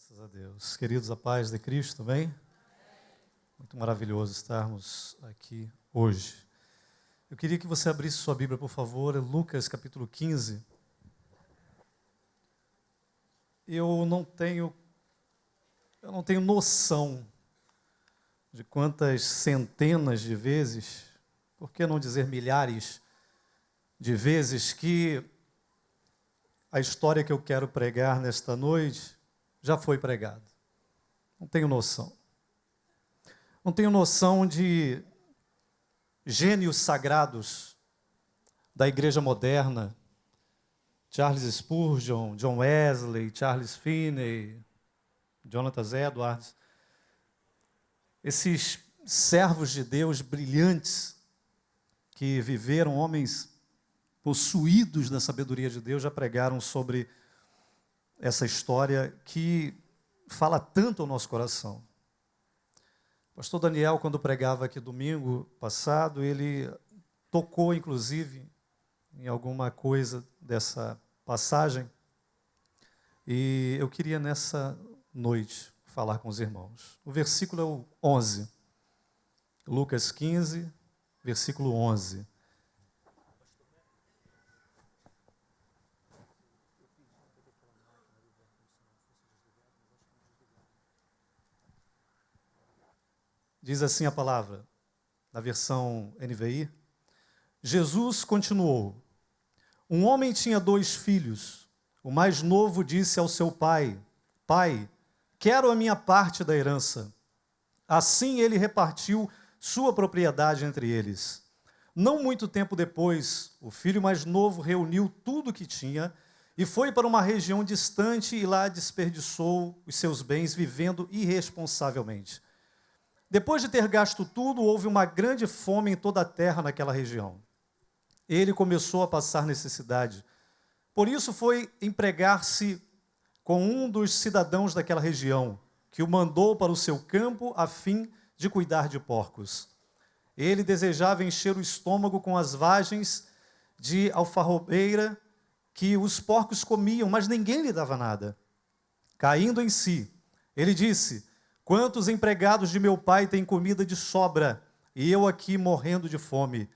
Graças a Deus. Queridos, a paz de Cristo também. Muito maravilhoso estarmos aqui hoje. Eu queria que você abrisse sua Bíblia, por favor, Lucas capítulo 15. Eu não tenho noção de quantas centenas de vezes, por que não dizer milhares de vezes, que a história que eu quero pregar nesta noite já foi pregada. Não tenho noção. Não tenho noção de gênios sagrados da igreja moderna, Charles Spurgeon, John Wesley, Charles Finney, Jonathan Edwards, esses servos de Deus brilhantes que viveram, homens possuídos da sabedoria de Deus, já pregaram sobre essa história que fala tanto ao nosso coração. O pastor Daniel, quando pregava aqui domingo passado, ele tocou, inclusive, em alguma coisa dessa passagem, e eu queria, nessa noite, falar com os irmãos. O versículo é o 11, Lucas 15, versículo 11. Diz assim a palavra, na versão NVI. Jesus continuou: um homem tinha 2 filhos. O mais novo disse ao seu pai: Pai, quero a minha parte da herança. Assim ele repartiu sua propriedade entre eles. Não muito tempo depois, o filho mais novo reuniu tudo o que tinha e foi para uma região distante e lá desperdiçou os seus bens vivendo irresponsavelmente. Depois de ter gasto tudo, houve uma grande fome em toda a terra naquela região. Ele começou a passar necessidade. Por isso foi empregar-se com um dos cidadãos daquela região, que o mandou para o seu campo a fim de cuidar de porcos. Ele desejava encher o estômago com as vagens de alfarrobeira que os porcos comiam, mas ninguém lhe dava nada. Caindo em si, ele disse: quantos empregados de meu pai têm comida de sobra, e eu aqui morrendo de fome?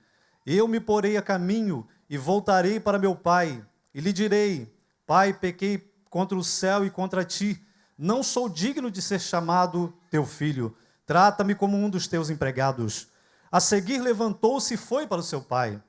Eu me porei a caminho e voltarei para meu pai, e lhe direi: Pai, pequei contra o céu e contra ti. Não sou digno de ser chamado teu filho. Trata-me como um dos teus empregados. A seguir levantou-se e foi para o seu pai.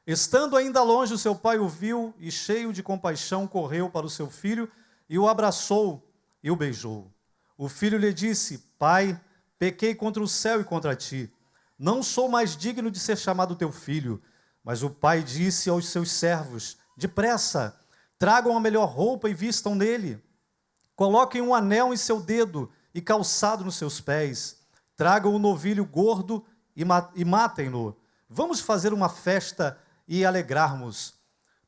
Estando ainda longe, o seu pai o viu e, cheio de compaixão, correu para o seu filho e o abraçou e o beijou. O filho lhe disse: Pai, pequei contra o céu e contra ti. Não sou mais digno de ser chamado teu filho. Mas o pai disse aos seus servos: depressa, tragam a melhor roupa e vistam nele. Coloquem um anel em seu dedo e calçado nos seus pés. Tragam um novilho gordo e matem-no. Vamos fazer uma festa e alegrarmos.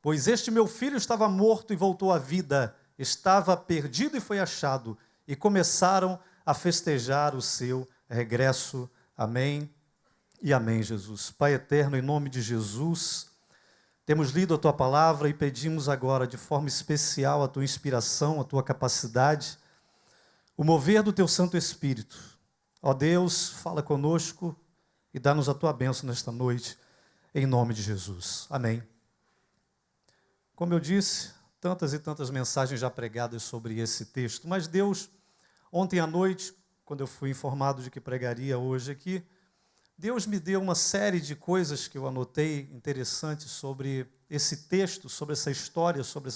Pois este meu filho estava morto e voltou à vida. Estava perdido e foi achado. E começaram a festejar o seu regresso. Amém e amém, Jesus. Pai eterno, em nome de Jesus, temos lido a Tua palavra e pedimos agora, de forma especial, a Tua inspiração, a Tua capacidade, o mover do Teu Santo Espírito. Ó Deus, fala conosco e dá-nos a Tua bênção nesta noite, em nome de Jesus. Amém. Como eu disse, tantas e tantas mensagens já pregadas sobre esse texto, mas Deus, ontem à noite, quando eu fui informado de que pregaria hoje aqui, Deus me deu uma série de coisas que eu anotei interessantes sobre esse texto, sobre essa história, sobre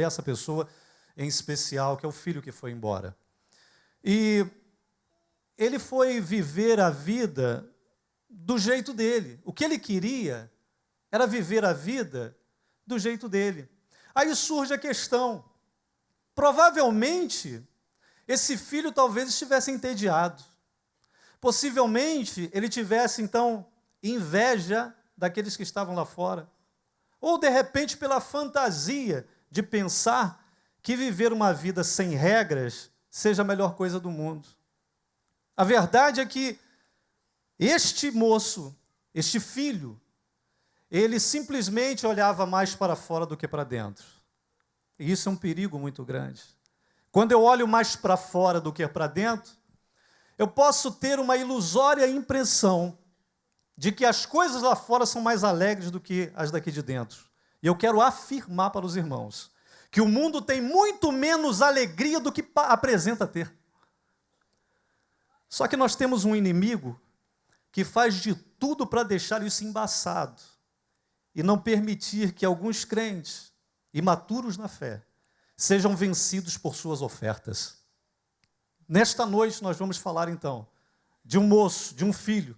essa pessoa em especial, que é o filho que foi embora. E ele foi viver a vida do jeito dele. O que ele queria era viver a vida do jeito dele. Aí surge a questão: provavelmente esse filho talvez estivesse entediado. Possivelmente ele tivesse, então, inveja daqueles que estavam lá fora. Ou, de repente, pela fantasia de pensar que viver uma vida sem regras seja a melhor coisa do mundo. A verdade é que este moço, este filho, ele simplesmente olhava mais para fora do que para dentro. E isso é um perigo muito grande. quando eu olho mais para fora do que para dentro, eu posso ter uma ilusória impressão de que as coisas lá fora são mais alegres do que as daqui de dentro. E eu quero afirmar para os irmãos que o mundo tem muito menos alegria do que apresenta ter. Só que nós temos um inimigo que faz de tudo para deixar isso embaçado e não permitir que alguns crentes, imaturos na fé, sejam vencidos por suas ofertas. Nesta noite nós vamos falar então de um moço, de um filho,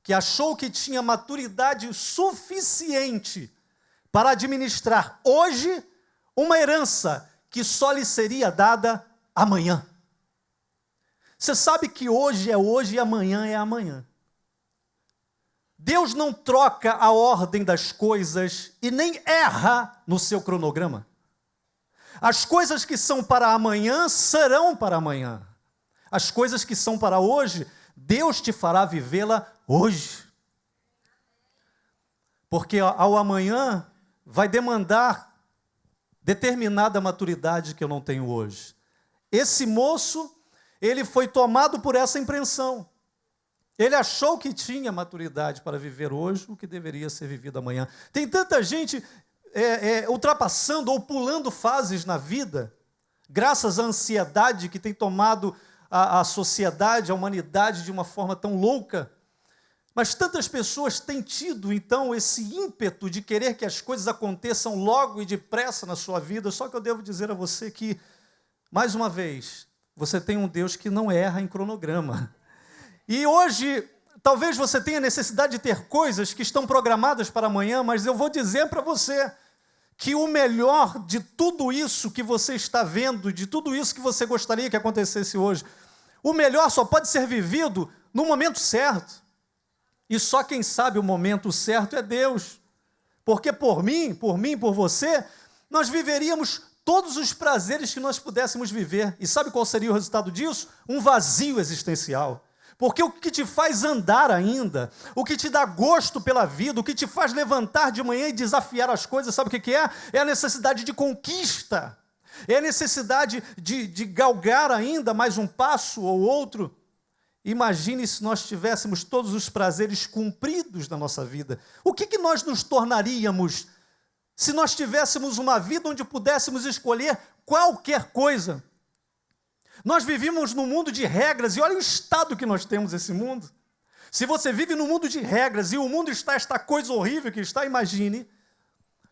que achou que tinha maturidade suficiente para administrar hoje uma herança que só lhe seria dada amanhã. Você sabe que hoje é hoje e amanhã é amanhã. Deus não troca a ordem das coisas e nem erra no seu cronograma. As coisas que são para amanhã serão para amanhã. As coisas que são para hoje, Deus te fará vivê-la hoje. Porque ao amanhã vai demandar determinada maturidade que eu não tenho hoje. Esse moço, ele foi tomado por essa impressão. Ele achou que tinha maturidade para viver hoje o que deveria ser vivido amanhã. Tem tanta gente ultrapassando ou pulando fases na vida, graças à ansiedade que tem tomado a sociedade, a humanidade de uma forma tão louca. Mas tantas pessoas têm tido, então, esse ímpeto de querer que as coisas aconteçam logo e depressa na sua vida. Só que eu devo dizer a você que, mais uma vez, você tem um Deus que não erra em cronograma. E hoje, talvez você tenha necessidade de ter coisas que estão programadas para amanhã, mas eu vou dizer para você que o melhor de tudo isso que você está vendo, de tudo isso que você gostaria que acontecesse hoje, o melhor só pode ser vivido no momento certo. E só quem sabe o momento certo é Deus. Porque por mim, por você, nós viveríamos todos os prazeres que nós pudéssemos viver. E sabe qual seria o resultado disso? Um vazio existencial. Porque o que te faz andar ainda, o que te dá gosto pela vida, o que te faz levantar de manhã e desafiar as coisas, sabe o que é? É a necessidade de conquista. É a necessidade de galgar ainda mais um passo ou outro. Imagine se nós tivéssemos todos os prazeres cumpridos na nossa vida. O que nós nos tornaríamos se nós tivéssemos uma vida onde pudéssemos escolher qualquer coisa? Nós vivemos num mundo de regras, e olha o estado que nós temos esse mundo. Se você vive num mundo de regras, e o mundo está esta coisa horrível que está, imagine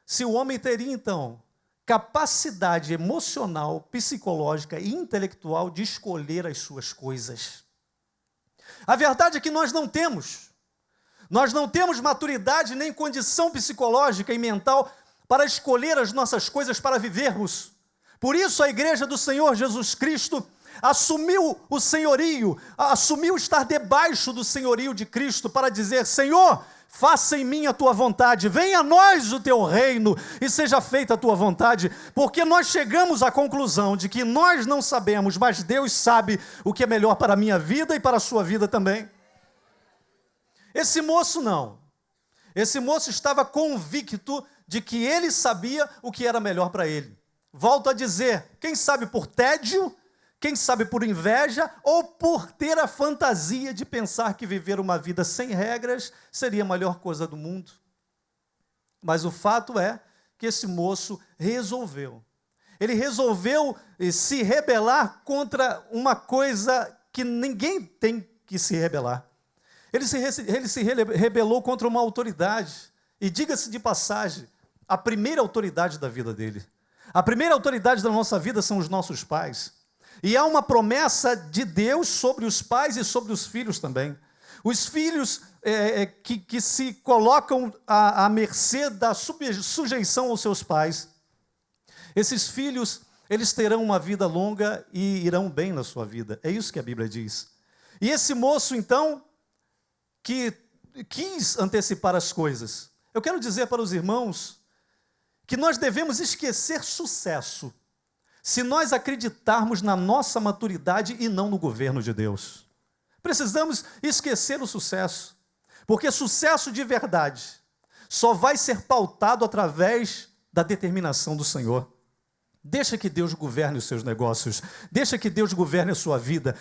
se o homem teria, então, capacidade emocional, psicológica e intelectual de escolher as suas coisas. A verdade é que nós não temos. Nós não temos maturidade nem condição psicológica e mental para escolher as nossas coisas para vivermos. Por isso a igreja do Senhor Jesus Cristo assumiu o senhorio, assumiu estar debaixo do senhorio de Cristo para dizer: Senhor, faça em mim a tua vontade, venha a nós o teu reino e seja feita a tua vontade, porque nós chegamos à conclusão de que nós não sabemos, mas Deus sabe o que é melhor para a minha vida e para a sua vida também. Esse moço não. Esse moço estava convicto de que ele sabia o que era melhor para ele. Volto a dizer, quem sabe por tédio, quem sabe por inveja, ou por ter a fantasia de pensar que viver uma vida sem regras seria a melhor coisa do mundo. Mas o fato é que esse moço resolveu. Ele resolveu se rebelar contra uma coisa que ninguém tem que se rebelar. Ele se rebelou contra uma autoridade. E diga-se de passagem, a primeira autoridade da vida dele. A primeira autoridade da nossa vida são os nossos pais. E há uma promessa de Deus sobre os pais e sobre os filhos também. Os filhos que se colocam à mercê da sujeição aos seus pais. Esses filhos, eles terão uma vida longa e irão bem na sua vida. É isso que a Bíblia diz. E esse moço, então, que quis antecipar as coisas. Eu quero dizer para os irmãos que nós devemos esquecer sucesso se nós acreditarmos na nossa maturidade e não no governo de Deus. Precisamos esquecer o sucesso, porque sucesso de verdade só vai ser pautado através da determinação do Senhor. Deixa que Deus governe os seus negócios. Deixa que Deus governe a sua vida.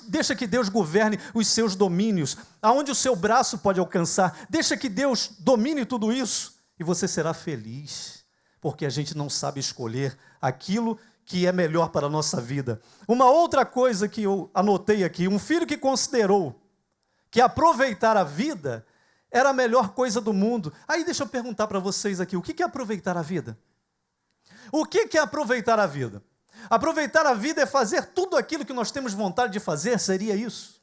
Deixa que Deus governe os seus domínios, aonde o seu braço pode alcançar. Deixa que Deus domine tudo isso e você será feliz, porque a gente não sabe escolher aquilo que é melhor para a nossa vida. Uma outra coisa que eu anotei aqui, um filho que considerou que aproveitar a vida era a melhor coisa do mundo. Aí deixa eu perguntar para vocês aqui, o que é aproveitar a vida? O que é aproveitar a vida? Aproveitar a vida é fazer tudo aquilo que nós temos vontade de fazer, seria isso.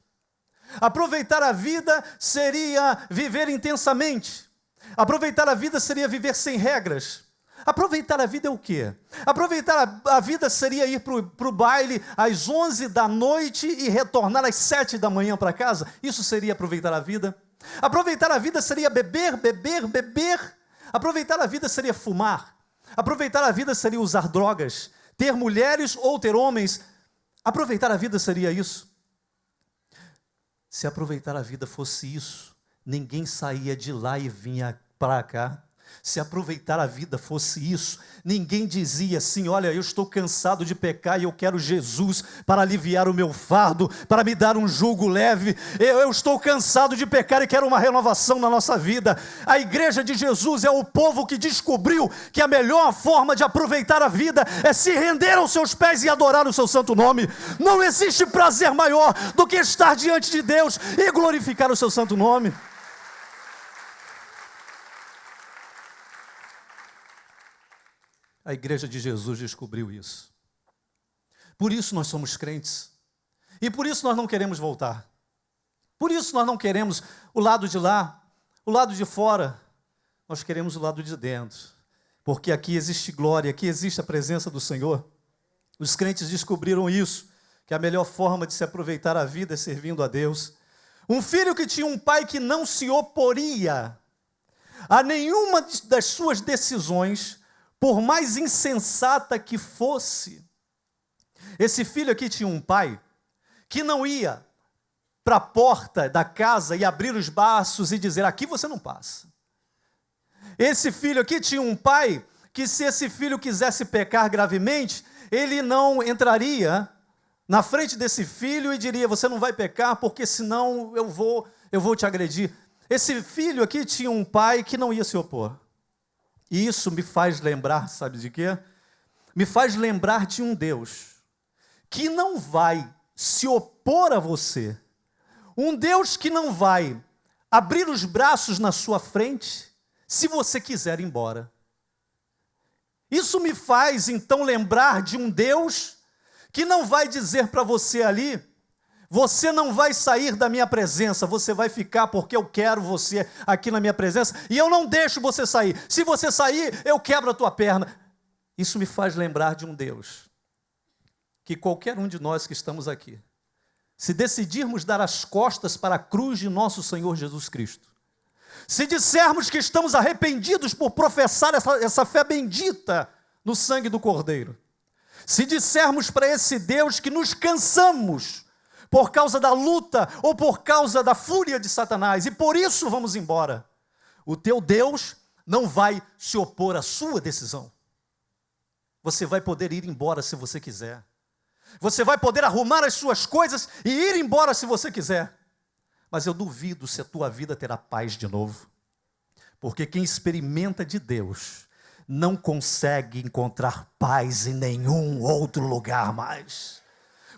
Aproveitar a vida seria viver intensamente. Aproveitar a vida seria viver sem regras. Aproveitar a vida é o quê? Aproveitar a vida seria ir para o baile às 11 da noite e retornar às 7 da manhã para casa? Isso seria aproveitar a vida? Aproveitar a vida seria beber, beber, beber. Aproveitar a vida seria fumar. Aproveitar a vida seria usar drogas, ter mulheres ou ter homens. Aproveitar a vida seria isso? Se aproveitar a vida fosse isso, ninguém saía de lá e vinha para cá. Se aproveitar a vida fosse isso, ninguém dizia assim, olha, eu estou cansado de pecar e eu quero Jesus para aliviar o meu fardo, para me dar um jugo leve. Eu estou cansado de pecar e quero uma renovação na nossa vida. A igreja de Jesus é o povo que descobriu que a melhor forma de aproveitar a vida é se render aos seus pés e adorar o seu santo nome. Não existe prazer maior do que estar diante de Deus e glorificar o seu santo nome. A igreja de Jesus descobriu isso. Por isso nós somos crentes. E por isso nós não queremos voltar. Por isso nós não queremos o lado de lá, o lado de fora. Nós queremos o lado de dentro. Porque aqui existe glória, aqui existe a presença do Senhor. Os crentes descobriram isso, que a melhor forma de se aproveitar a vida é servindo a Deus. Um filho que tinha um pai que não se oporia a nenhuma das suas decisões, por mais insensata que fosse. Esse filho aqui tinha um pai que não ia para a porta da casa e abrir os braços e dizer, aqui você não passa. Esse filho aqui tinha um pai que, se esse filho quisesse pecar gravemente, ele não entraria na frente desse filho e diria, você não vai pecar porque senão eu vou te agredir. Esse filho aqui tinha um pai que não ia se opor. E isso me faz lembrar, sabe de quê? Me faz lembrar de um Deus que não vai se opor a você. Um Deus que não vai abrir os braços na sua frente se você quiser ir embora. Isso me faz, então, lembrar de um Deus que não vai dizer para você ali, você não vai sair da minha presença, você vai ficar porque eu quero você aqui na minha presença e eu não deixo você sair. Se você sair, eu quebro a tua perna. Isso me faz lembrar de um Deus que qualquer um de nós que estamos aqui, se decidirmos dar as costas para a cruz de nosso Senhor Jesus Cristo, se dissermos que estamos arrependidos por professar essa fé bendita no sangue do Cordeiro, se dissermos para esse Deus que nos cansamos por causa da luta ou por causa da fúria de Satanás, e por isso vamos embora, o teu Deus não vai se opor à sua decisão. Você vai poder ir embora se você quiser. Você vai poder arrumar as suas coisas e ir embora se você quiser. Mas eu duvido se a tua vida terá paz de novo. Porque quem experimenta de Deus não consegue encontrar paz em nenhum outro lugar mais.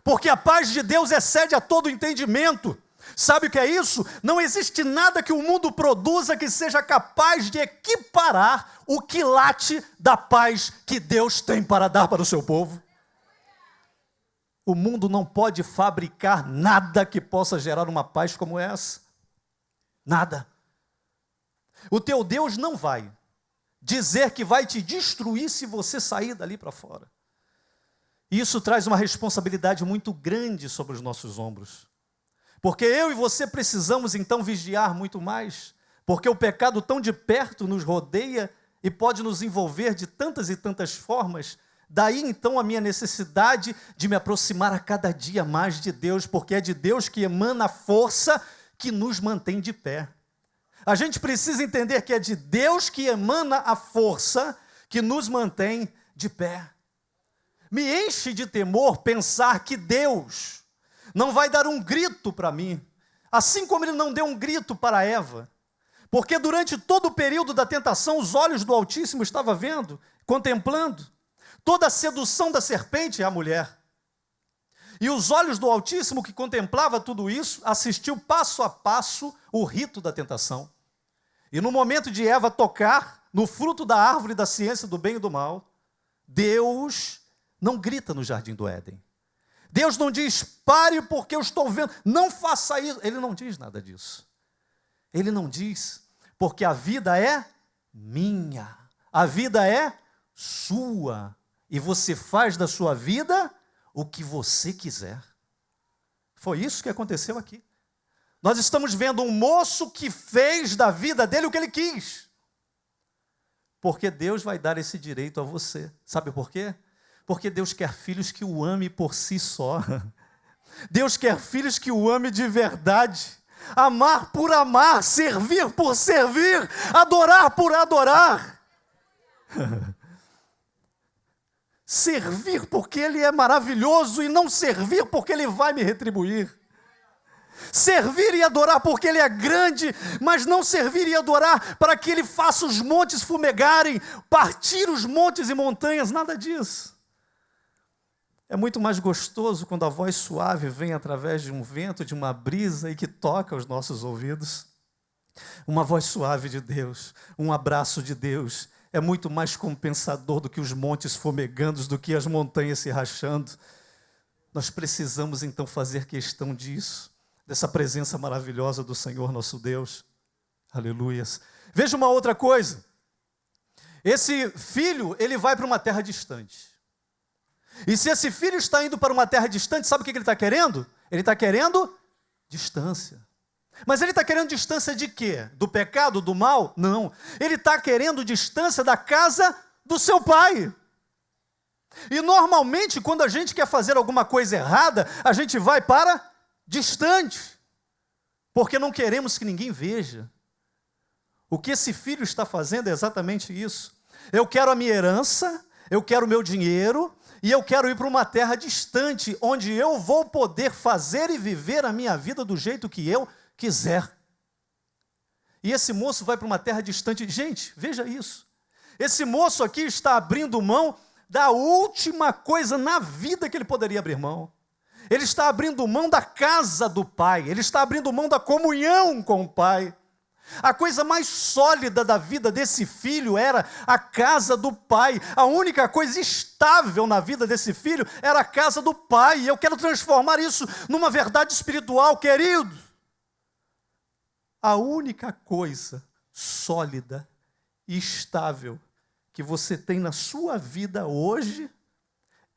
Porque a paz de Deus excede a todo entendimento. Sabe o que é isso? Não existe nada que o mundo produza que seja capaz de equiparar o quilate da paz que Deus tem para dar para o seu povo. O mundo não pode fabricar nada que possa gerar uma paz como essa. Nada. O teu Deus não vai dizer que vai te destruir se você sair dali para fora. Isso traz uma responsabilidade muito grande sobre os nossos ombros. Porque eu e você precisamos então vigiar muito mais. Porque o pecado tão de perto nos rodeia e pode nos envolver de tantas e tantas formas. Daí então a minha necessidade de me aproximar a cada dia mais de Deus, porque é de Deus que emana a força que nos mantém de pé. A gente precisa entender que é de Deus que emana a força que nos mantém de pé. Me enche de temor pensar que Deus não vai dar um grito para mim, assim como Ele não deu um grito para Eva. Porque durante todo o período da tentação, os olhos do Altíssimo estavam vendo, contemplando. Toda a sedução da serpente é a mulher. E os olhos do Altíssimo, que contemplava tudo isso, assistiu passo a passo o rito da tentação. E no momento de Eva tocar no fruto da árvore da ciência do bem e do mal, Deus não grita no jardim do Éden. Deus não diz, pare porque eu estou vendo, não faça isso. Ele não diz nada disso. Ele não diz, porque a vida é minha, a vida é sua, e você faz da sua vida o que você quiser. Foi isso que aconteceu aqui. Nós estamos vendo um moço que fez da vida dele o que ele quis. Porque Deus vai dar esse direito a você. Sabe por quê? Porque Deus quer filhos que o ame por si só. Deus quer filhos que o ame de verdade. Amar por amar, servir por servir, adorar por adorar. Servir porque Ele é maravilhoso e não servir porque Ele vai me retribuir. Servir e adorar porque Ele é grande, mas não servir e adorar para que Ele faça os montes fumegarem, partir os montes e montanhas, nada disso. É muito mais gostoso quando a voz suave vem através de um vento, de uma brisa e que toca os nossos ouvidos. Uma voz suave de Deus, um abraço de Deus, é muito mais compensador do que os montes fumegando, do que as montanhas se rachando. Nós precisamos então fazer questão disso, dessa presença maravilhosa do Senhor nosso Deus. Aleluias. Veja uma outra coisa. Esse filho, ele vai para uma terra distante. E se esse filho está indo para uma terra distante, sabe o que ele está querendo? Ele está querendo distância. Mas ele está querendo distância de quê? Do pecado, do mal? Não. Ele está querendo distância da casa do seu pai. E normalmente, quando a gente quer fazer alguma coisa errada, a gente vai para distante. Porque não queremos que ninguém veja. O que esse filho está fazendo é exatamente isso. Eu quero a minha herança, eu quero o meu dinheiro, e eu quero ir para uma terra distante, onde eu vou poder fazer e viver a minha vida do jeito que eu quiser. E esse moço vai para uma terra distante. Gente, veja isso. Esse moço aqui está abrindo mão da última coisa na vida que ele poderia abrir mão. Ele está abrindo mão da casa do pai. Ele está abrindo mão da comunhão com o pai. A coisa mais sólida da vida desse filho era a casa do pai. A única coisa estável na vida desse filho era a casa do pai. E eu quero transformar isso numa verdade espiritual, querido. A única coisa sólida e estável que você tem na sua vida hoje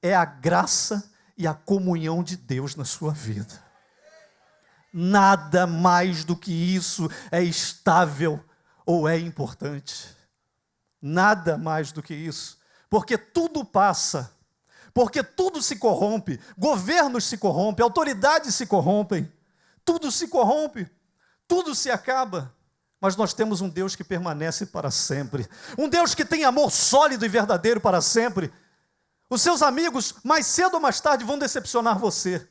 é a graça e a comunhão de Deus na sua vida. Nada mais do que isso é estável ou é importante. Nada mais do que isso. Porque tudo passa. Porque tudo se corrompe. Governos se corrompem, autoridades se corrompem. Tudo se corrompe. Tudo se acaba. Mas nós temos um Deus que permanece para sempre. Um Deus que tem amor sólido e verdadeiro para sempre. Os seus amigos, mais cedo ou mais tarde, vão decepcionar você.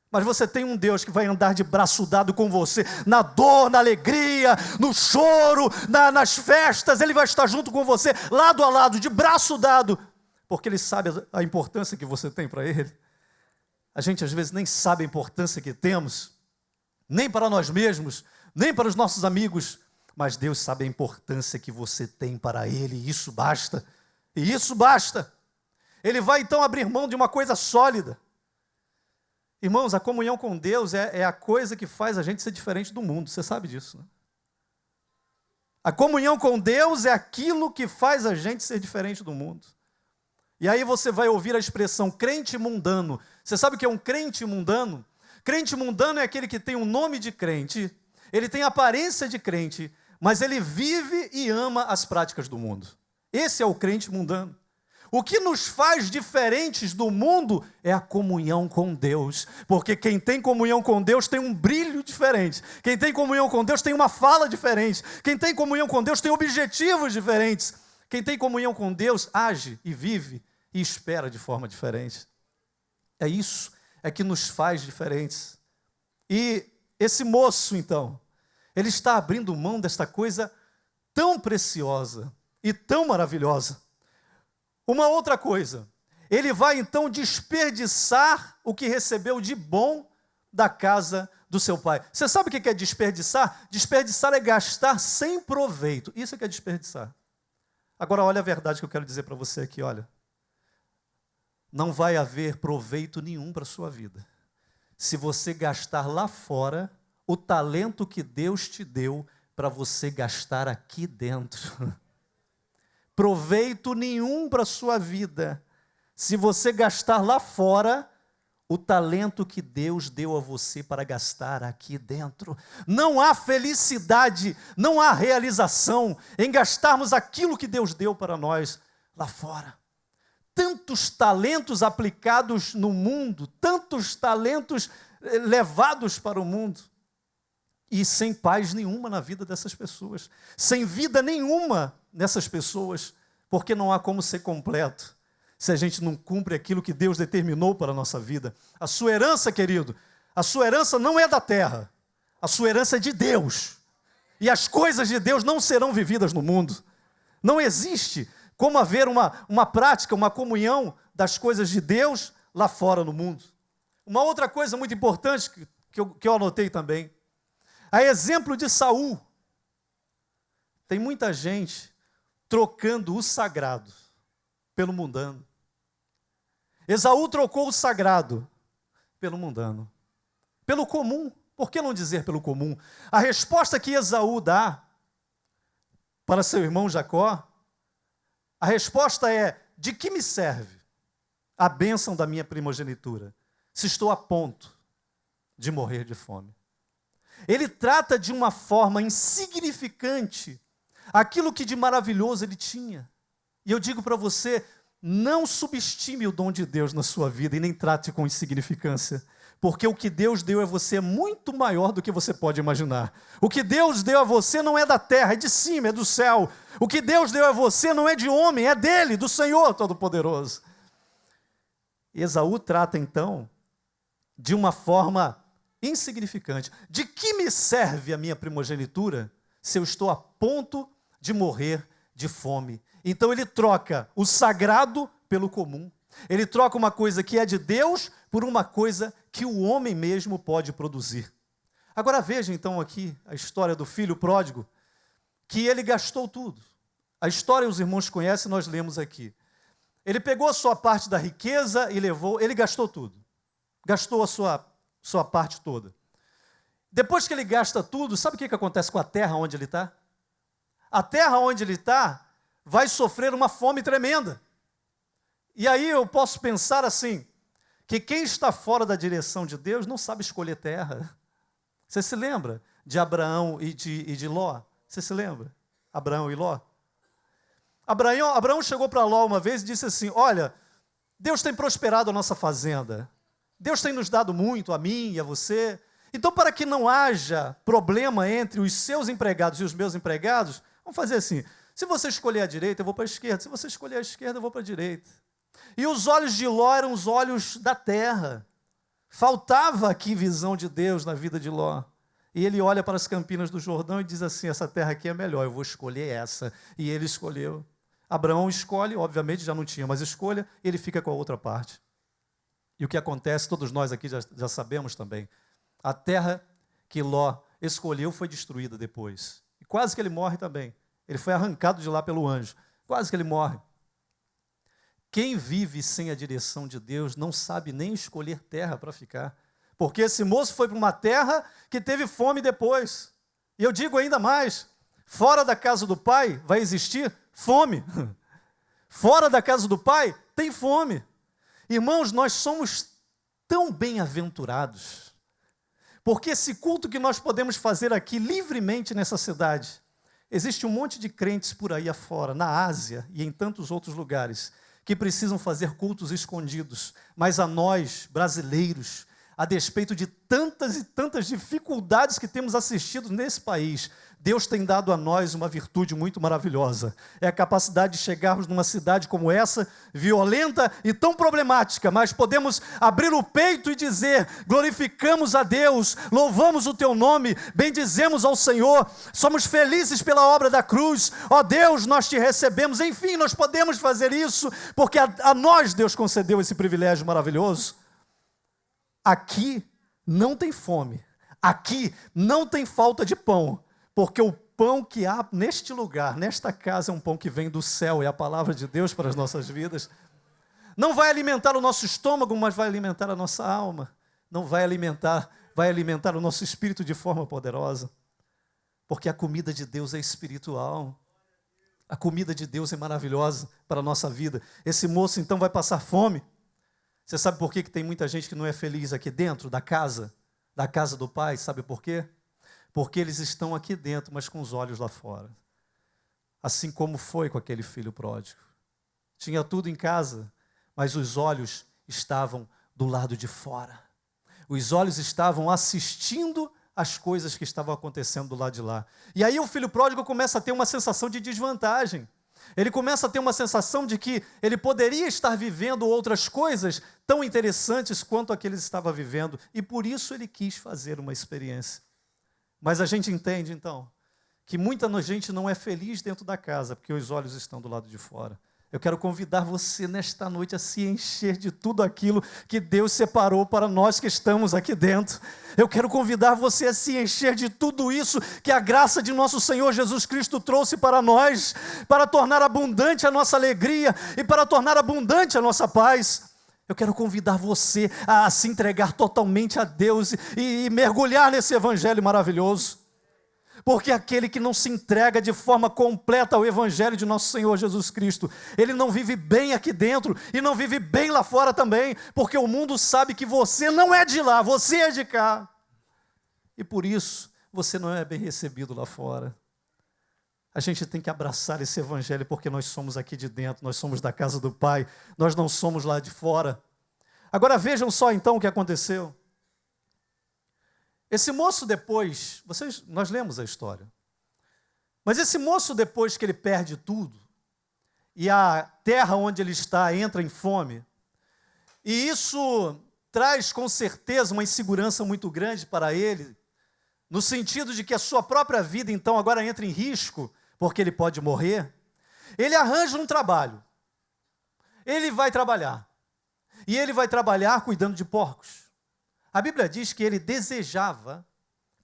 Mas você tem um Deus que vai andar de braço dado com você, na dor, na alegria, no choro, nas festas. Ele vai estar junto com você, lado a lado, de braço dado, porque Ele sabe a importância que você tem para Ele. A gente às vezes nem sabe a importância que temos, nem para nós mesmos, nem para os nossos amigos, mas Deus sabe a importância que você tem para Ele, e isso basta. E isso basta. Ele vai então abrir mão de uma coisa sólida. Irmãos, a comunhão com Deus é a coisa que faz a gente ser diferente do mundo. Você sabe disso, né? A comunhão com Deus é aquilo que faz a gente ser diferente do mundo. E aí você vai ouvir a expressão crente mundano. Você sabe o que é um crente mundano? Crente mundano é aquele que tem um nome de crente, ele tem aparência de crente, mas ele vive e ama as práticas do mundo. Esse é o crente mundano. O que nos faz diferentes do mundo é a comunhão com Deus, porque quem tem comunhão com Deus tem um brilho diferente, quem tem comunhão com Deus tem uma fala diferente, quem tem comunhão com Deus tem objetivos diferentes, quem tem comunhão com Deus age e vive e espera de forma diferente. É isso, é que nos faz diferentes. E esse moço, então, ele está abrindo mão desta coisa tão preciosa e tão maravilhosa. Uma outra coisa, ele vai então desperdiçar o que recebeu de bom da casa do seu pai. Você sabe o que é desperdiçar? Desperdiçar é gastar sem proveito. Isso é que é desperdiçar. Agora, olha a verdade que eu quero dizer para você aqui, olha. Não vai haver proveito nenhum para a sua vida se você gastar lá fora o talento que Deus te deu para você gastar aqui dentro. Proveito nenhum para a sua vida se você gastar lá fora o talento que Deus deu a você para gastar aqui dentro. Não há felicidade, não há realização em gastarmos aquilo que Deus deu para nós lá fora. Tantos talentos aplicados no mundo, tantos talentos levados para o mundo, e sem paz nenhuma na vida dessas pessoas, sem vida nenhuma nessas pessoas, porque não há como ser completo se a gente não cumpre aquilo que Deus determinou para a nossa vida. A sua herança, querido, a sua herança não é da terra, a sua herança é de Deus, e as coisas de Deus não serão vividas no mundo. Não existe como haver uma prática, uma comunhão das coisas de Deus lá fora no mundo. Uma outra coisa muito importante que eu anotei também, a exemplo de Saul, tem muita gente trocando o sagrado pelo mundano. Esaú trocou o sagrado pelo mundano, pelo comum. Por que não dizer pelo comum? A resposta que Esaú dá para seu irmão Jacó, a resposta é: de que me serve a bênção da minha primogenitura, se estou a ponto de morrer de fome? Ele trata de uma forma insignificante aquilo que de maravilhoso ele tinha. E eu digo para você, não subestime o dom de Deus na sua vida e nem trate com insignificância, porque o que Deus deu a você é muito maior do que você pode imaginar. O que Deus deu a você não é da terra, é de cima, é do céu. O que Deus deu a você não é de homem, é dele, do Senhor Todo-Poderoso. Esaú trata então de uma forma insignificante. De que me serve a minha primogenitura se eu estou a ponto de morrer de fome? Então ele troca o sagrado pelo comum. Ele troca uma coisa que é de Deus por uma coisa que o homem mesmo pode produzir. Agora veja então aqui a história do filho pródigo, que ele gastou tudo. A história os irmãos conhecem, nós lemos aqui. Ele pegou a sua parte da riqueza e levou, ele gastou tudo. Gastou a sua parte toda. Depois que ele gasta tudo, sabe o que acontece com a terra onde ele está? A terra onde ele está vai sofrer uma fome tremenda. E aí eu posso pensar assim, que quem está fora da direção de Deus não sabe escolher terra. Você se lembra de Abraão e de Ló? Você se lembra? Abraão e Ló? Abraão chegou para Ló uma vez e disse assim: olha, Deus tem prosperado a nossa fazenda. Deus tem nos dado muito, a mim e a você. Então, para que não haja problema entre os seus empregados e os meus empregados, vamos fazer assim: se você escolher a direita, eu vou para a esquerda. Se você escolher a esquerda, eu vou para a direita. E os olhos de Ló eram os olhos da terra. Faltava aqui visão de Deus na vida de Ló. E ele olha para as campinas do Jordão e diz assim: essa terra aqui é melhor, eu vou escolher essa. E ele escolheu. Abraão escolhe, obviamente já não tinha mais escolha, ele fica com a outra parte. E o que acontece, todos nós aqui já sabemos também. A terra que Ló escolheu foi destruída depois. E quase que ele morre também. Ele foi arrancado de lá pelo anjo. Quase que ele morre. Quem vive sem a direção de Deus não sabe nem escolher terra para ficar. Porque esse moço foi para uma terra que teve fome depois. E eu digo ainda mais, fora da casa do pai vai existir fome. Fora da casa do pai tem fome. Irmãos, nós somos tão bem-aventurados, porque esse culto que nós podemos fazer aqui livremente nessa cidade, existe um monte de crentes por aí afora, na Ásia e em tantos outros lugares, que precisam fazer cultos escondidos, mas a nós, brasileiros, a despeito de tantas e tantas dificuldades que temos assistido nesse país, Deus tem dado a nós uma virtude muito maravilhosa. É a capacidade de chegarmos numa cidade como essa, violenta e tão problemática, mas podemos abrir o peito e dizer: glorificamos a Deus, louvamos o teu nome, bendizemos ao Senhor, somos felizes pela obra da cruz, ó Deus, nós te recebemos. Enfim, nós podemos fazer isso, porque a nós Deus concedeu esse privilégio maravilhoso. Aqui não tem fome, aqui não tem falta de pão, porque o pão que há neste lugar, nesta casa, é um pão que vem do céu, é a palavra de Deus para as nossas vidas. Não vai alimentar o nosso estômago, mas vai alimentar a nossa alma. Não vai alimentar o nosso espírito de forma poderosa. Porque a comida de Deus é espiritual. A comida de Deus é maravilhosa para a nossa vida. Esse moço então vai passar fome. Você sabe por que tem muita gente que não é feliz aqui dentro da casa do Pai? Sabe por quê? Porque eles estão aqui dentro, mas com os olhos lá fora. Assim como foi com aquele filho pródigo. Tinha tudo em casa, mas os olhos estavam do lado de fora. Os olhos estavam assistindo as coisas que estavam acontecendo do lado de lá. E aí o filho pródigo começa a ter uma sensação de desvantagem. Ele começa a ter uma sensação de que ele poderia estar vivendo outras coisas tão interessantes quanto a que ele estava vivendo, e por isso ele quis fazer uma experiência. Mas a gente entende, então, que muita gente não é feliz dentro da casa, porque os olhos estão do lado de fora. Eu quero convidar você nesta noite a se encher de tudo aquilo que Deus separou para nós que estamos aqui dentro. Eu quero convidar você a se encher de tudo isso que a graça de nosso Senhor Jesus Cristo trouxe para nós, para tornar abundante a nossa alegria e para tornar abundante a nossa paz. Eu quero convidar você a se entregar totalmente a Deus e mergulhar nesse evangelho maravilhoso. Porque aquele que não se entrega de forma completa ao evangelho de nosso Senhor Jesus Cristo, ele não vive bem aqui dentro e não vive bem lá fora também, porque o mundo sabe que você não é de lá, você é de cá. E por isso, você não é bem recebido lá fora. A gente tem que abraçar esse evangelho, porque nós somos aqui de dentro, nós somos da casa do Pai, nós não somos lá de fora. Agora vejam só então o que aconteceu. Esse moço depois, nós lemos a história, mas esse moço depois que ele perde tudo, e a terra onde ele está entra em fome, e isso traz com certeza uma insegurança muito grande para ele, no sentido de que a sua própria vida então agora entra em risco, porque ele pode morrer. Ele arranja um trabalho, ele vai trabalhar, e ele vai trabalhar cuidando de porcos. A Bíblia diz que ele desejava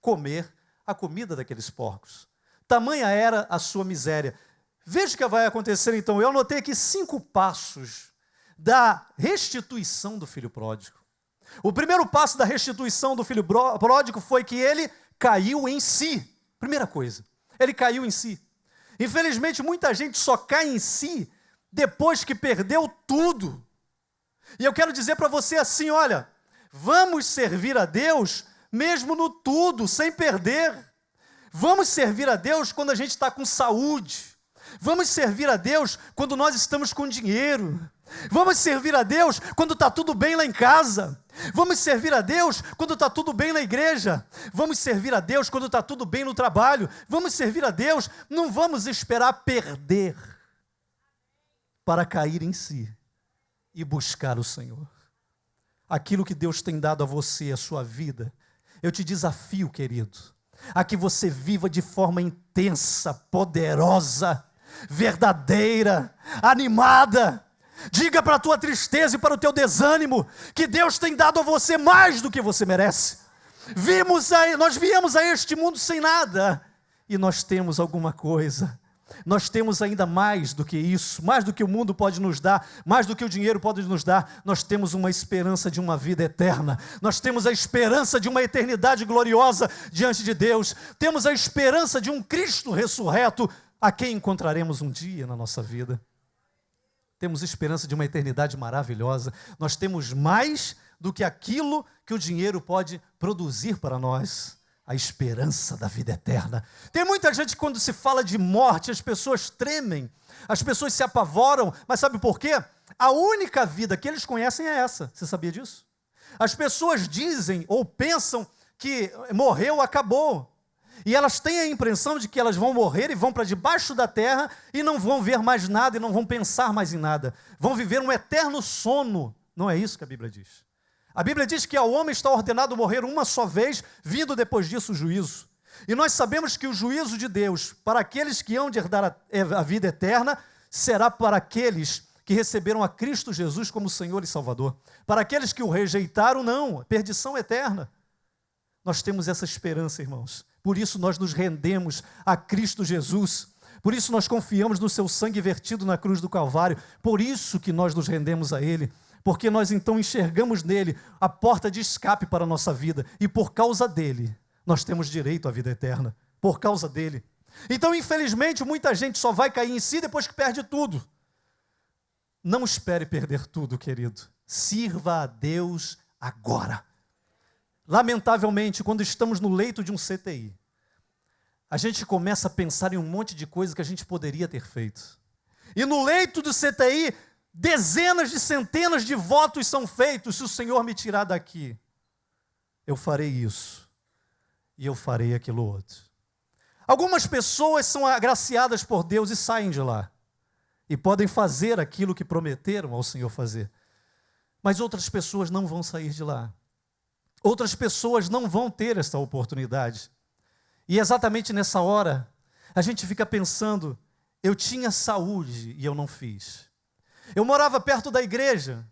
comer a comida daqueles porcos. Tamanha era a sua miséria. Veja o que vai acontecer então. Eu anotei aqui 5 passos da restituição do filho pródigo. O primeiro passo da restituição do filho pródigo foi que ele caiu em si. Primeira coisa, ele caiu em si. Infelizmente, muita gente só cai em si depois que perdeu tudo. E eu quero dizer para você assim, olha, vamos servir a Deus mesmo no tudo, sem perder. Vamos servir a Deus quando a gente está com saúde. Vamos servir a Deus quando nós estamos com dinheiro. Vamos servir a Deus quando está tudo bem lá em casa. Vamos servir a Deus quando está tudo bem na igreja. Vamos servir a Deus quando está tudo bem no trabalho. Vamos servir a Deus, não vamos esperar perder para cair em si e buscar o Senhor. Aquilo que Deus tem dado a você, a sua vida, eu te desafio, querido, a que você viva de forma intensa, poderosa, verdadeira, animada. Diga para a tua tristeza e para o teu desânimo que Deus tem dado a você mais do que você merece. Nós viemos a este mundo sem nada e nós temos alguma coisa. Nós temos ainda mais do que isso, mais do que o mundo pode nos dar, mais do que o dinheiro pode nos dar. Nós temos uma esperança de uma vida eterna. Nós temos a esperança de uma eternidade gloriosa diante de Deus. Temos a esperança de um Cristo ressurreto, a quem encontraremos um dia na nossa vida. Temos esperança de uma eternidade maravilhosa. Nós temos mais do que aquilo que o dinheiro pode produzir para nós. A esperança da vida eterna. Tem muita gente que quando se fala de morte, as pessoas tremem, as pessoas se apavoram, mas sabe por quê? A única vida que eles conhecem é essa. Você sabia disso? As pessoas dizem ou pensam que morreu, acabou. E elas têm a impressão de que elas vão morrer e vão para debaixo da terra e não vão ver mais nada e não vão pensar mais em nada. Vão viver um eterno sono. Não é isso que a Bíblia diz. A Bíblia diz que ao homem está ordenado morrer uma só vez, vindo depois disso o juízo. E nós sabemos que o juízo de Deus para aqueles que hão de herdar a vida eterna será para aqueles que receberam a Cristo Jesus como Senhor e Salvador. Para aqueles que o rejeitaram, não, perdição eterna. Nós temos essa esperança, irmãos. Por isso nós nos rendemos a Cristo Jesus. Por isso nós confiamos no seu sangue vertido na cruz do Calvário. Por isso que nós nos rendemos a Ele. Porque nós então enxergamos nele a porta de escape para a nossa vida. E por causa dele, nós temos direito à vida eterna. Por causa dele. Então, infelizmente, muita gente só vai cair em si depois que perde tudo. Não espere perder tudo, querido. Sirva a Deus agora. Lamentavelmente, quando estamos no leito de um CTI, a gente começa a pensar em um monte de coisa que a gente poderia ter feito. E no leito do CTI, dezenas de centenas de votos são feitos. Se o Senhor me tirar daqui, eu farei isso. E eu farei aquilo outro. Algumas pessoas são agraciadas por Deus e saem de lá. E podem fazer aquilo que prometeram ao Senhor fazer. Mas outras pessoas não vão sair de lá. Outras pessoas não vão ter essa oportunidade. E exatamente nessa hora, a gente fica pensando, eu tinha saúde e eu não fiz. Eu morava perto da igreja,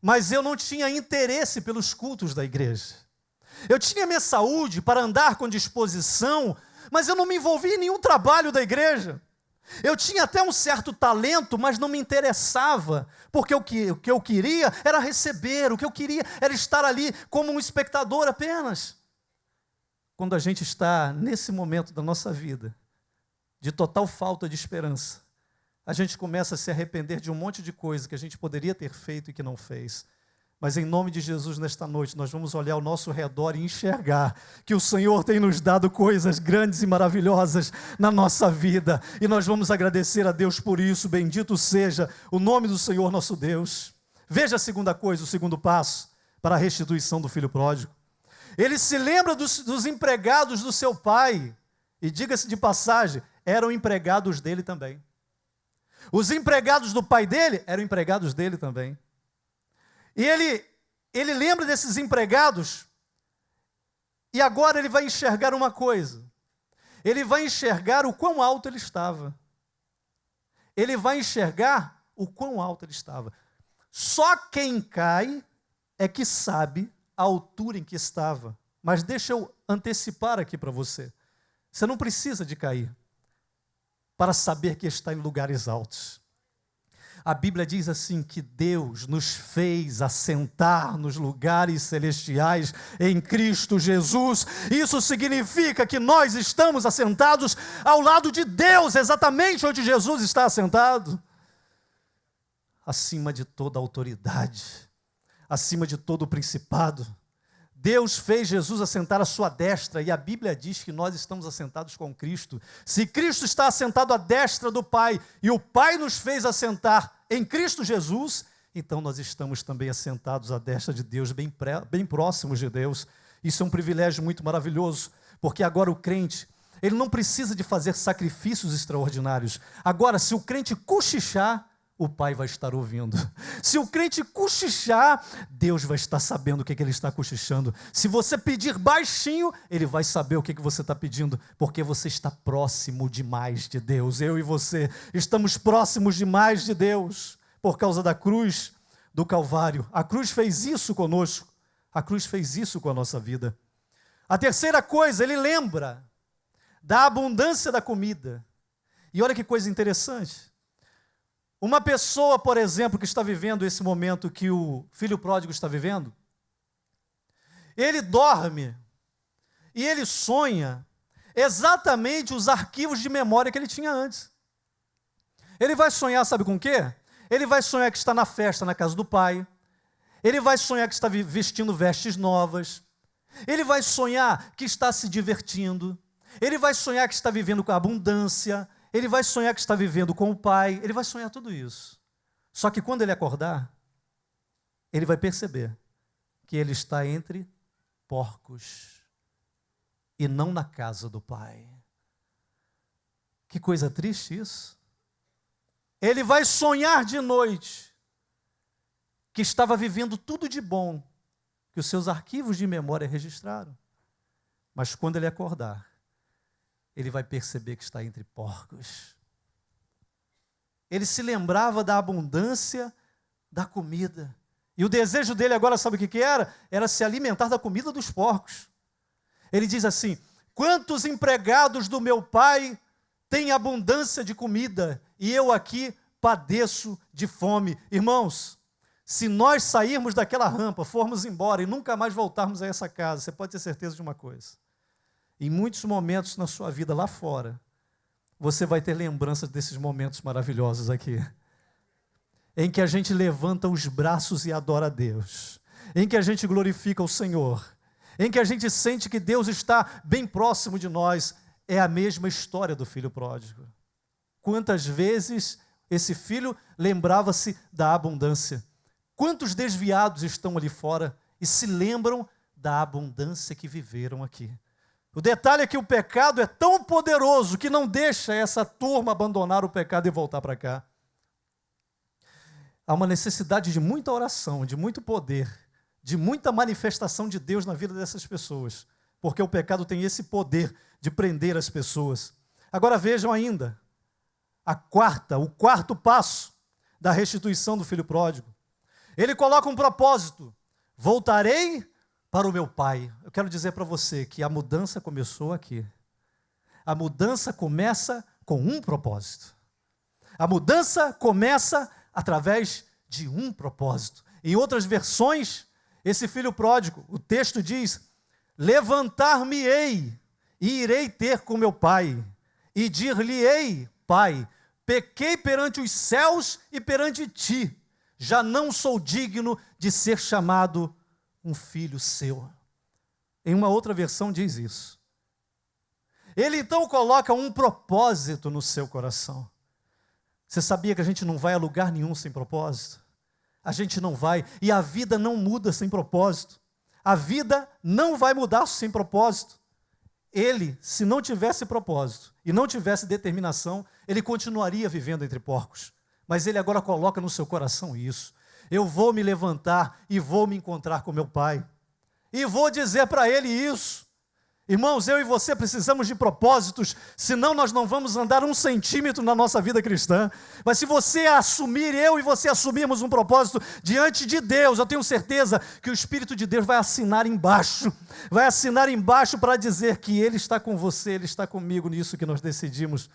mas eu não tinha interesse pelos cultos da igreja. Eu tinha minha saúde para andar com disposição, mas eu não me envolvi em nenhum trabalho da igreja. Eu tinha até um certo talento, mas não me interessava, porque o que eu queria era receber, o que eu queria era estar ali como um espectador apenas. Quando a gente está nesse momento da nossa vida, de total falta de esperança, a gente começa a se arrepender de um monte de coisa que a gente poderia ter feito e que não fez. Mas em nome de Jesus, nesta noite, nós vamos olhar ao nosso redor e enxergar que o Senhor tem nos dado coisas grandes e maravilhosas na nossa vida. E nós vamos agradecer a Deus por isso. Bendito seja o nome do Senhor nosso Deus. Veja a segunda coisa, o segundo passo para a restituição do filho pródigo. Ele se lembra dos empregados do seu pai. E diga-se de passagem, eram empregados dele também. Os empregados do pai dele eram empregados dele também. E ele lembra desses empregados, e agora ele vai enxergar uma coisa. Ele vai enxergar o quão alto ele estava. Ele vai enxergar o quão alto ele estava. Só quem cai é que sabe a altura em que estava. Mas deixa eu antecipar aqui para você. Você não precisa de cair para saber que está em lugares altos. A Bíblia diz assim que Deus nos fez assentar nos lugares celestiais em Cristo Jesus. Isso significa que nós estamos assentados ao lado de Deus, exatamente onde Jesus está assentado. Acima de toda autoridade, acima de todo principado. Deus fez Jesus assentar à sua destra, e a Bíblia diz que nós estamos assentados com Cristo. Se Cristo está assentado à destra do Pai, e o Pai nos fez assentar em Cristo Jesus, então nós estamos também assentados à destra de Deus, bem próximos de Deus. Isso é um privilégio muito maravilhoso, porque agora o crente, ele não precisa de fazer sacrifícios extraordinários. Agora, se o crente cochichar, o Pai vai estar ouvindo. Se o crente cochichar, Deus vai estar sabendo o que ele está cochichando. Se você pedir baixinho, Ele vai saber o que você está pedindo, porque você está próximo demais de Deus. Eu e você estamos próximos demais de Deus, por causa da cruz do Calvário. A cruz fez isso conosco. A cruz fez isso com a nossa vida. A terceira coisa, ele lembra da abundância da comida. E olha que coisa interessante. Uma pessoa, por exemplo, que está vivendo esse momento que o filho pródigo está vivendo, ele dorme e ele sonha exatamente os arquivos de memória que ele tinha antes. Ele vai sonhar, sabe com o quê? Ele vai sonhar que está na festa na casa do pai, ele vai sonhar que está vestindo vestes novas, ele vai sonhar que está se divertindo, ele vai sonhar que está vivendo com abundância, ele vai sonhar que está vivendo com o pai, ele vai sonhar tudo isso. Só que quando ele acordar, ele vai perceber que ele está entre porcos e não na casa do Pai. Que coisa triste isso. Ele vai sonhar de noite que estava vivendo tudo de bom, que os seus arquivos de memória registraram. Mas quando ele acordar, ele vai perceber que está entre porcos. Ele se lembrava da abundância da comida. E o desejo dele agora, sabe o que era? Era se alimentar da comida dos porcos. Ele diz assim: quantos empregados do meu pai têm abundância de comida e eu aqui padeço de fome. Irmãos, se nós sairmos daquela rampa, formos embora e nunca mais voltarmos a essa casa, você pode ter certeza de uma coisa: em muitos momentos na sua vida lá fora, você vai ter lembranças desses momentos maravilhosos aqui, em que a gente levanta os braços e adora a Deus, em que a gente glorifica o Senhor, em que a gente sente que Deus está bem próximo de nós. É a mesma história do filho pródigo. Quantas vezes esse filho lembrava-se da abundância? Quantos desviados estão ali fora e se lembram da abundância que viveram aqui? O detalhe é que o pecado é tão poderoso que não deixa essa turma abandonar o pecado e voltar para cá. Há uma necessidade de muita oração, de muito poder, de muita manifestação de Deus na vida dessas pessoas, porque o pecado tem esse poder de prender as pessoas. Agora vejam ainda o quarto passo da restituição do filho pródigo. Ele coloca um propósito: voltarei para o meu pai. Eu quero dizer para você que a mudança começou aqui. A mudança começa com um propósito. A mudança começa através de um propósito. Em outras versões, esse filho pródigo, o texto diz: levantar-me-ei e irei ter com meu pai, e dir-lhe-ei: pai, pequei perante os céus e perante ti, já não sou digno de ser chamado um filho seu. Em uma outra versão diz isso. Ele então coloca um propósito no seu coração. Você sabia que a gente não vai a lugar nenhum sem propósito? A gente não vai, e a vida não muda sem propósito. A vida não vai mudar sem propósito. Ele, se não tivesse propósito e não tivesse determinação, ele continuaria vivendo entre porcos. Mas ele agora coloca no seu coração isso: eu vou me levantar e vou me encontrar com meu pai. E vou dizer para ele isso. Irmãos, eu e você precisamos de propósitos, senão nós não vamos andar 1 centímetro na nossa vida cristã. Mas se você assumir, eu e você assumirmos um propósito diante de Deus, eu tenho certeza que o Espírito de Deus vai assinar embaixo para dizer que Ele está com você, Ele está comigo nisso que nós decidimos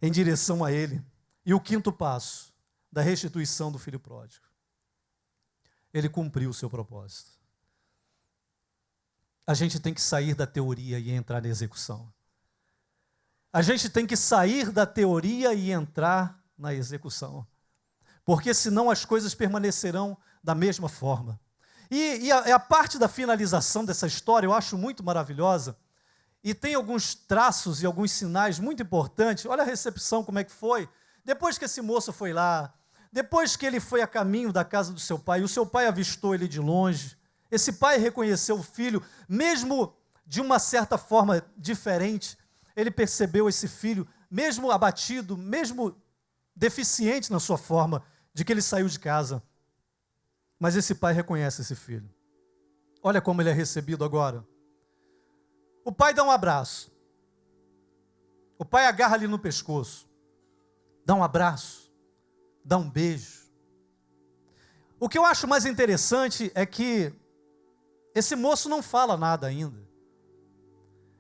em direção a Ele. E o quinto passo da restituição do filho pródigo: ele cumpriu o seu propósito. A gente tem que sair da teoria e entrar na execução. A gente tem que sair da teoria e entrar na execução. Porque senão as coisas permanecerão da mesma forma. E a parte da finalização dessa história eu acho muito maravilhosa. E tem alguns traços e alguns sinais muito importantes. Olha a recepção, como é que foi. Depois que esse moço foi lá, depois que ele foi a caminho da casa do seu pai, o seu pai avistou ele de longe. Esse pai reconheceu o filho, mesmo de uma certa forma diferente. Ele percebeu esse filho, mesmo abatido, mesmo deficiente na sua forma, de que ele saiu de casa. Mas esse pai reconhece esse filho. Olha como ele é recebido agora. O pai dá um abraço. O pai agarra ali no pescoço. Dá um abraço. Dá um beijo. O que eu acho mais interessante é que esse moço não fala nada ainda.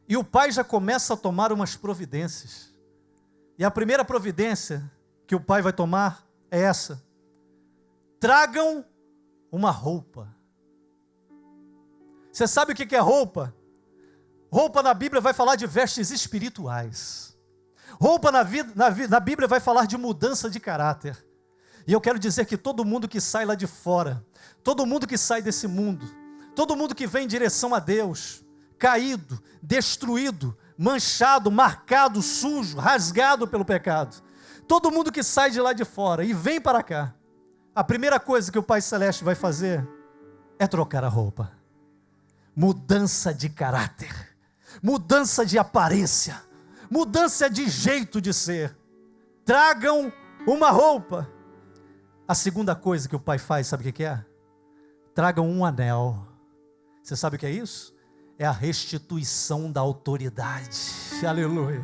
E o pai já começa a tomar umas providências. E a primeira providência que o pai vai tomar é essa: tragam uma roupa. Você sabe o que é roupa? Roupa na Bíblia vai falar de vestes espirituais. Roupa na Bíblia vai falar de mudança de caráter. E eu quero dizer que todo mundo que sai lá de fora, todo mundo que sai desse mundo, todo mundo que vem em direção a Deus, caído, destruído, manchado, marcado, sujo, rasgado pelo pecado, todo mundo que sai de lá de fora e vem para cá, a primeira coisa que o Pai Celeste vai fazer é trocar a roupa. mudança de caráter, mudança de aparência, mudança de jeito de ser. Tragam uma roupa. A segunda coisa que o pai faz, sabe o que é? Tragam um anel. Você sabe o que é isso? É a restituição da autoridade. Aleluia.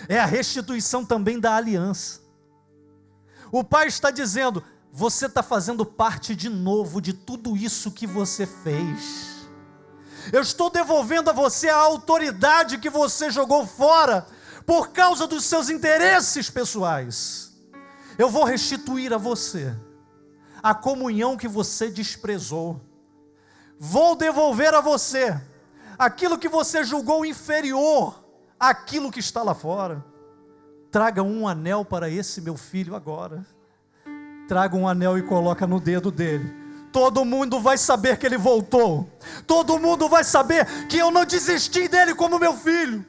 É a restituição também da aliança. O pai está dizendo: você está fazendo parte de novo de tudo isso que você fez. Eu estou devolvendo a você a autoridade que você jogou fora por causa dos seus interesses pessoais. Eu vou restituir a você a comunhão que você desprezou. Vou devolver a você aquilo que você julgou inferior àquilo que está lá fora. Traga um anel para esse meu filho agora. Traga um anel e coloca no dedo dele. Todo mundo vai saber que ele voltou. Todo mundo vai saber que eu não desisti dele como meu filho.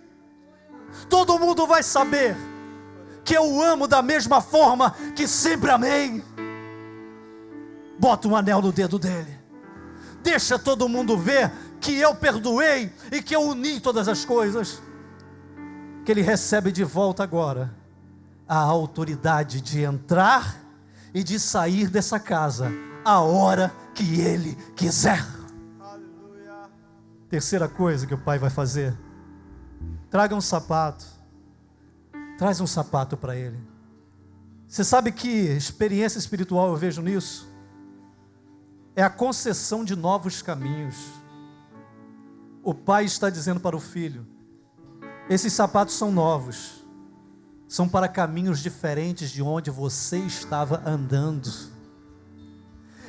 Todo mundo vai saber que eu o amo da mesma forma que sempre amei. Bota um anel no dedo dele. Deixa todo mundo ver que eu perdoei e que eu uni todas as coisas. Que ele recebe de volta agora a autoridade de entrar e de sair dessa casa a hora que ele quiser. Aleluia. Terceira coisa que o pai vai fazer: traga um sapato. Traz um sapato para ele. Você sabe que experiência espiritual eu vejo nisso? É a concessão de novos caminhos. O pai está dizendo para o filho: esses sapatos são novos, são para caminhos diferentes de onde você estava andando.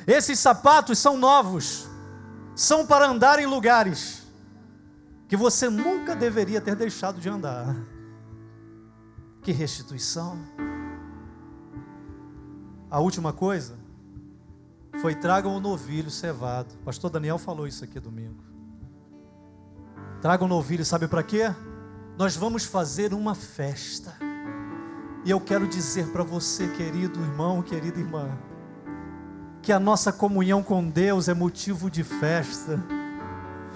Esses sapatos são novos, são para andar em lugares que você nunca deveria ter deixado de andar. Que restituição. A última coisa foi: tragam o novilho cevado. O pastor Daniel falou isso aqui domingo. Tragam o novilho, sabe para quê? Nós vamos fazer uma festa. E eu quero dizer para você, querido irmão, querida irmã, que a nossa comunhão com Deus é motivo de festa.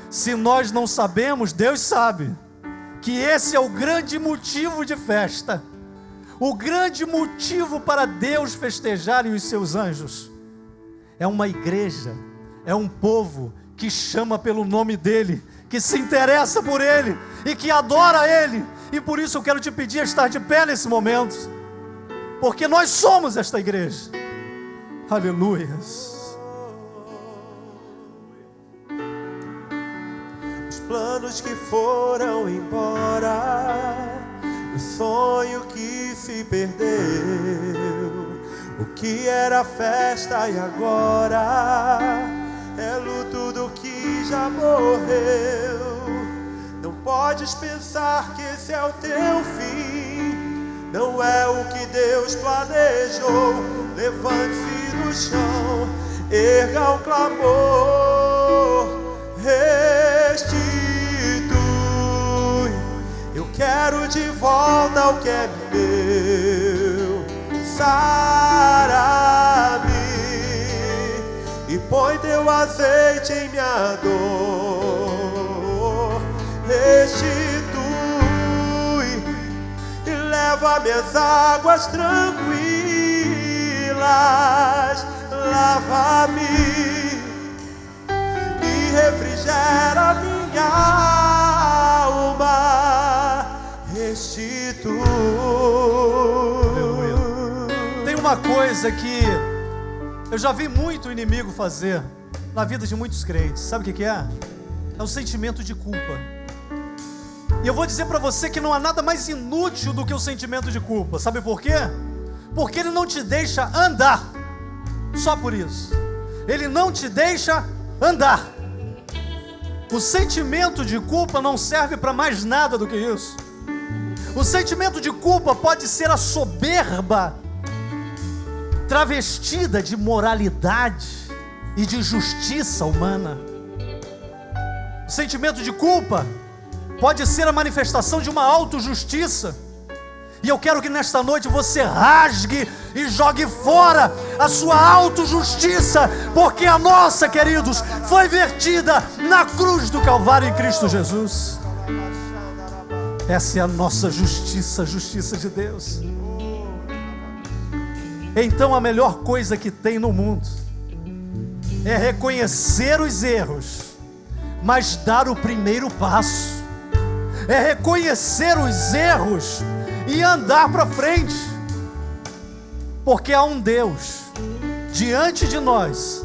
Se nós não sabemos, Deus sabe que esse é o grande motivo de festa. O grande motivo para Deus festejar e os seus anjos. É uma igreja, é um povo que chama pelo nome dEle, que se interessa por Ele e que adora Ele. E por isso eu quero te pedir a estar de pé nesse momento, porque nós somos esta igreja. Aleluias. Os planos que foram embora, o sonho que se perdeu, o que era festa e agora é luto do que já morreu. Não podes pensar que esse é o teu fim, não é o que Deus planejou. Levante-se do chão, erga o clamor, restitui. Eu quero de volta o que é meu. Sara-me e põe teu azeite em minha dor. Restitui e leva-me às águas tranquilas. Lava-me e refrigera minha alma. Restitui. Tem uma coisa que eu já vi muito o inimigo fazer na vida de muitos crentes. Sabe o que é? É o sentimento de culpa. E eu vou dizer para você que não há nada mais inútil do que o sentimento de culpa. Sabe por quê? Porque ele não te deixa andar. Só por isso. Ele não te deixa andar. O sentimento de culpa não serve para mais nada do que isso. O sentimento de culpa pode ser a soberba travestida de moralidade e de justiça humana. O sentimento de culpa pode ser a manifestação de uma autojustiça E eu quero que nesta noite você rasgue e jogue fora a sua autojustiça, porque a nossa, queridos, foi vertida na cruz do Calvário em Cristo Jesus. Essa é a nossa justiça, a justiça de Deus. Então a melhor coisa que tem no mundo é reconhecer os erros, mas dar o primeiro passo. É reconhecer os erros e andar para frente, porque há um Deus diante de nós,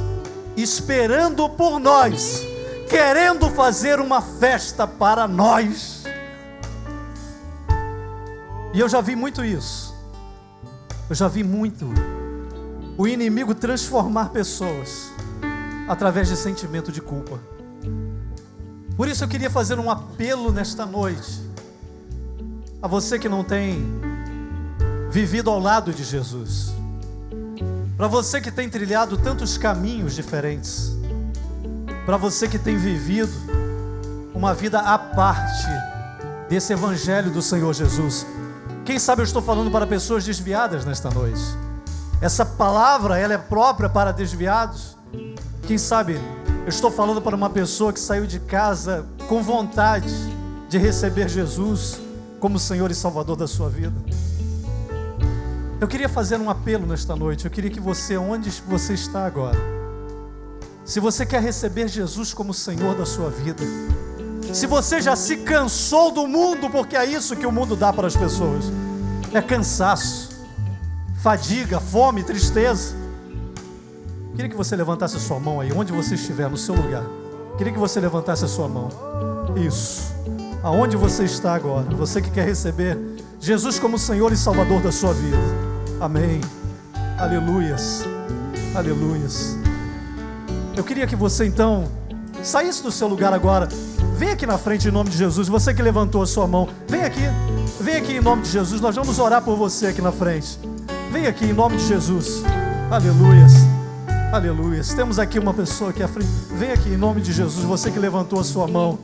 esperando por nós, querendo fazer uma festa para nós. E eu já vi muito isso. Eu já vi muito o inimigo transformar pessoas através de sentimento de culpa. Por isso eu queria fazer um apelo nesta noite a você que não tem vivido ao lado de Jesus, para você que tem trilhado tantos caminhos diferentes, para você que tem vivido uma vida à parte desse evangelho do Senhor Jesus. Quem sabe eu estou falando para pessoas desviadas nesta noite. Essa palavra, ela é própria para desviados. Quem sabe eu estou falando para uma pessoa que saiu de casa com vontade de receber Jesus como Senhor e Salvador da sua vida. Eu queria fazer um apelo nesta noite. Eu queria que você, onde você está agora, se você quer receber Jesus como Senhor da sua vida, se você já se cansou do mundo, porque é isso que o mundo dá para as pessoas, é cansaço, fadiga, fome, tristeza. Queria que você levantasse a sua mão aí, onde você estiver, no seu lugar. Queria que você levantasse a sua mão. Isso. Aonde você está agora, você que quer receber Jesus como Senhor e Salvador da sua vida. Amém. Aleluias. Aleluias. Eu queria que você então saísse do seu lugar agora. Vem aqui na frente em nome de Jesus. Você que levantou a sua mão, vem aqui em nome de Jesus. Nós vamos orar por você aqui na frente. Vem aqui em nome de Jesus. Aleluias. Aleluia. Temos aqui uma pessoa aqui à frente. Vem aqui em nome de Jesus, você que levantou a sua mão.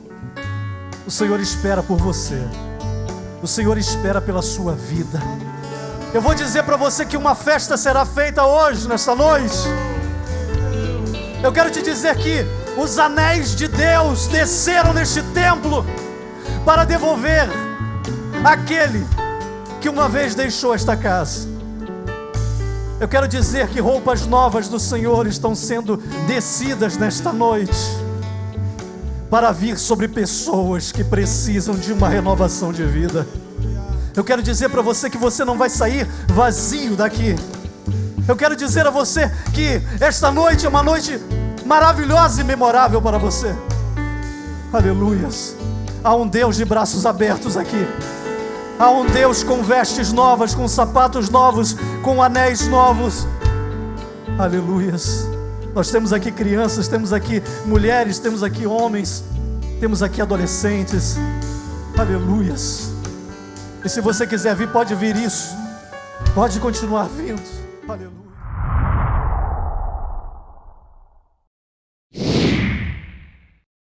O Senhor espera por você. O Senhor espera pela sua vida. Eu vou dizer para você que uma festa será feita hoje, nesta noite. Eu quero te dizer que os anéis de Deus desceram neste templo para devolver aquele que uma vez deixou esta casa. Eu quero dizer que roupas novas do Senhor estão sendo descidas nesta noite para vir sobre pessoas que precisam de uma renovação de vida. Eu quero dizer para você que você não vai sair vazio daqui. Eu quero dizer a você que esta noite é uma noite maravilhosa e memorável para você. Aleluias. Há um Deus de braços abertos aqui. Há um Deus com vestes novas, com sapatos novos, com anéis novos. Aleluias. Nós temos aqui crianças, temos aqui mulheres, temos aqui homens, temos aqui adolescentes. Aleluias. E se você quiser vir, pode vir isso. Pode continuar vindo. Aleluia.